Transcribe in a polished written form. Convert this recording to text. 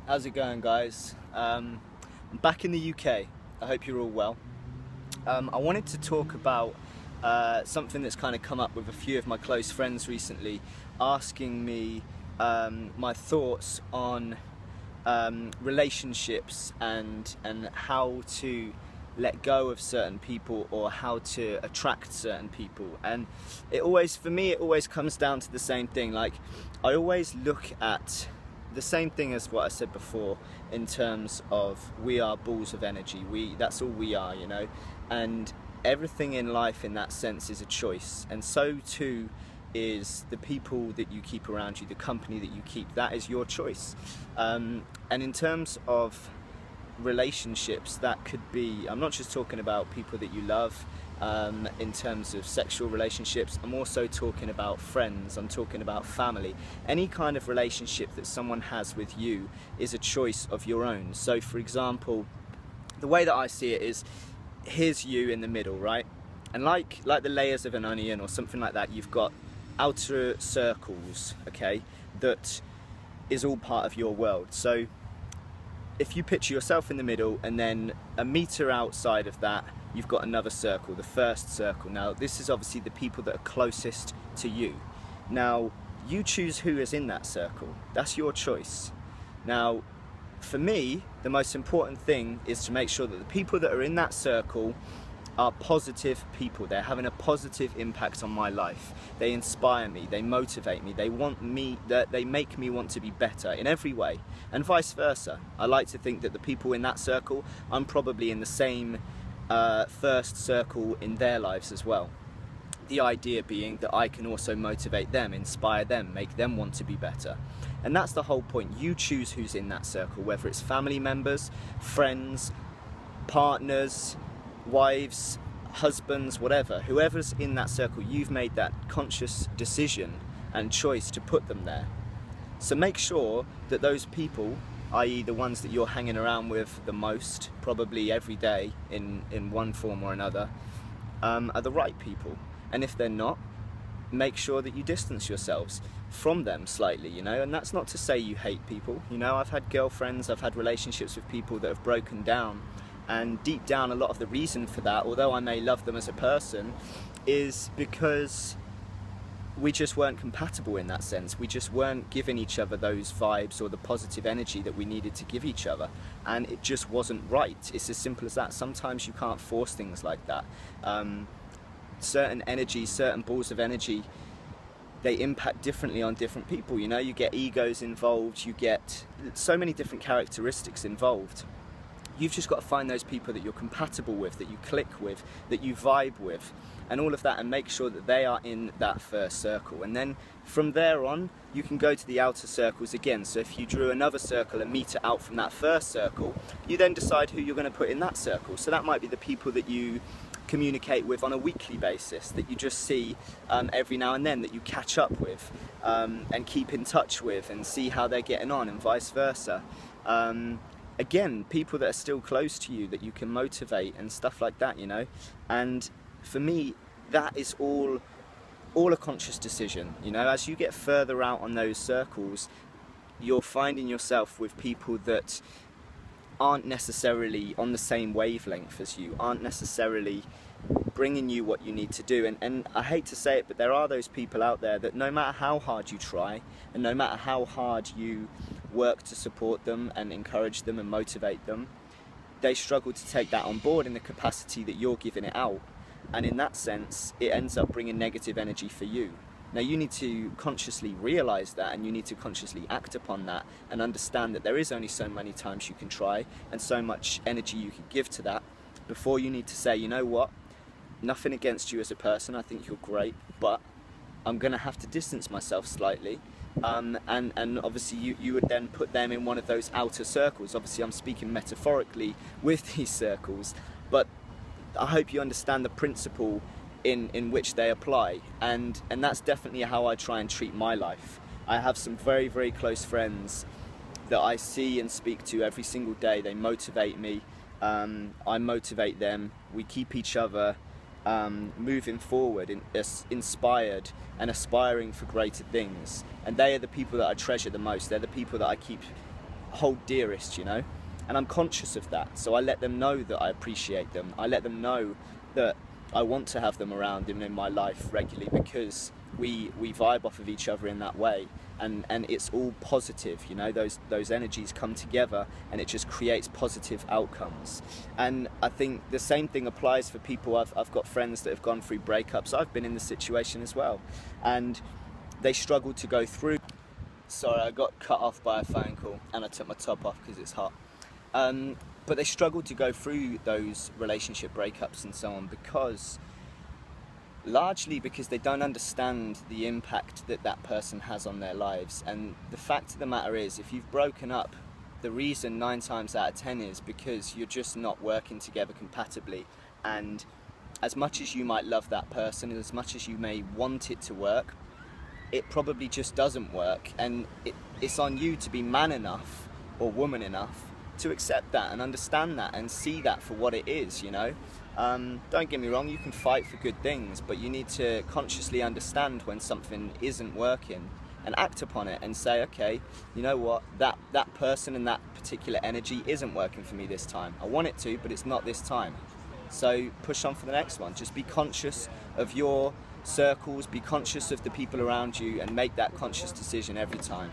How's it going, guys? I'm back in the UK. I hope you're all well. I wanted to talk about something that's kind of come up with a few of my close friends recently, asking me my thoughts on relationships and how to let go of certain people or how to attract certain people. And for me, it always comes down to the same thing. Like, I always look at the same thing as what I said before, in terms of we are balls of energy. That's all we are, you know. And everything in life in that sense is a choice, and so too is the people that you keep around you, the company that you keep. That is your choice. And in terms of relationships, that could be, I'm not just talking about people that you love in terms of sexual relationships. I'm also talking about friends, I'm talking about family. Any kind of relationship that someone has with you is a choice of your own. So for example, the way that I see it is, here's you in the middle, right? And like the layers of an onion or something like that, you've got outer circles, okay, that is all part of your world. So if you picture yourself in the middle, and then a meter outside of that you've got another circle, the first circle. Now this is obviously the people that are closest to you. Now you choose who is in that circle. That's your choice. Now for me, the most important thing is to make sure that the people that are in that circle are positive people. They're having a positive impact on my life. They inspire me, they motivate me, they make me want to be better in every way, and vice versa. I like to think that the people in that circle, I'm probably in the same first circle in their lives as well. The idea being that I can also motivate them, inspire them, make them want to be better. And that's the whole point. You choose who's in that circle, whether it's family members, friends, partners, wives, husbands, whatever. Whoever's in that circle, you've made that conscious decision and choice to put them there. So make sure that those people, i.e. the ones that you're hanging around with the most, probably every day in one form or another, are the right people. And if they're not, make sure that you distance yourselves from them slightly, you know. And that's not to say you hate people, you know. I've had girlfriends, I've had relationships with people that have broken down, and deep down a lot of the reason for that, although I may love them as a person, is because we just weren't compatible in that sense. We just weren't giving each other those vibes or the positive energy that we needed to give each other, and it just wasn't right. It's as simple as that. Sometimes you can't force things like that. Certain energies, certain balls of energy, they impact differently on different people, you know. You get egos involved, you get so many different characteristics involved. You've just got to find those people that you're compatible with, that you click with, that you vibe with, and all of that, and make sure that they are in that first circle. And then from there on, you can go to the outer circles again. So if you drew another circle a meter out from that first circle, you then decide who you're going to put in that circle. So that might be the people that you communicate with on a weekly basis, that you just see every now and then, that you catch up with and keep in touch with and see how they're getting on, and vice versa. Again, people that are still close to you that you can motivate and stuff like that, you know. And for me, that is all a conscious decision, you know. As you get further out on those circles, you're finding yourself with people that aren't necessarily on the same wavelength as you, aren't necessarily bringing you what you need to do. And I hate to say it, but there are those people out there that no matter how hard you try, and no matter how hard you work to support them and encourage them and motivate them, they struggle to take that on board in the capacity that you're giving it out. And in that sense, it ends up bringing negative energy for you. Now you need to consciously realize that, and you need to consciously act upon that, and understand that there is only so many times you can try and so much energy you can give to that before you need to say, you know what, nothing against you as a person, I think you're great, but I'm gonna have to distance myself slightly. And obviously you would then put them in one of those outer circles. Obviously I'm speaking metaphorically with these circles, but I hope you understand the principle in which they apply, and that's definitely how I try and treat my life. I have some very, very close friends that I see and speak to every single day. They motivate me, I motivate them, we keep each other moving forward, inspired and aspiring for greater things. And they are the people that I treasure the most. They're the people that I keep hold dearest, you know, and I'm conscious of that. So I let them know that I appreciate them. I let them know that I want to have them around in my life regularly, because we vibe off of each other in that way, and it's all positive, you know. Those energies come together and it just creates positive outcomes. And I think the same thing applies for people. I've got friends that have gone through breakups. I've been in the situation as well, and they struggle to go through. Sorry, I got cut off by a phone call and I took my top off because it's hot. But they struggle to go through those relationship breakups and so on, largely because they don't understand the impact that that person has on their lives. And the fact of the matter is, if you've broken up, the reason 9 times out of 10 is because you're just not working together compatibly. And as much as you might love that person, and as much as you may want it to work, it probably just doesn't work. And it's on you to be man enough or woman enough to accept that and understand that and see that for what it is, you know. Don't get me wrong, you can fight for good things, but you need to consciously understand when something isn't working and act upon it and say, okay, you know what, that person and that particular energy isn't working for me this time. I want it to, but it's not this time. So push on for the next one. Just be conscious of your circles, be conscious of the people around you, and make that conscious decision every time.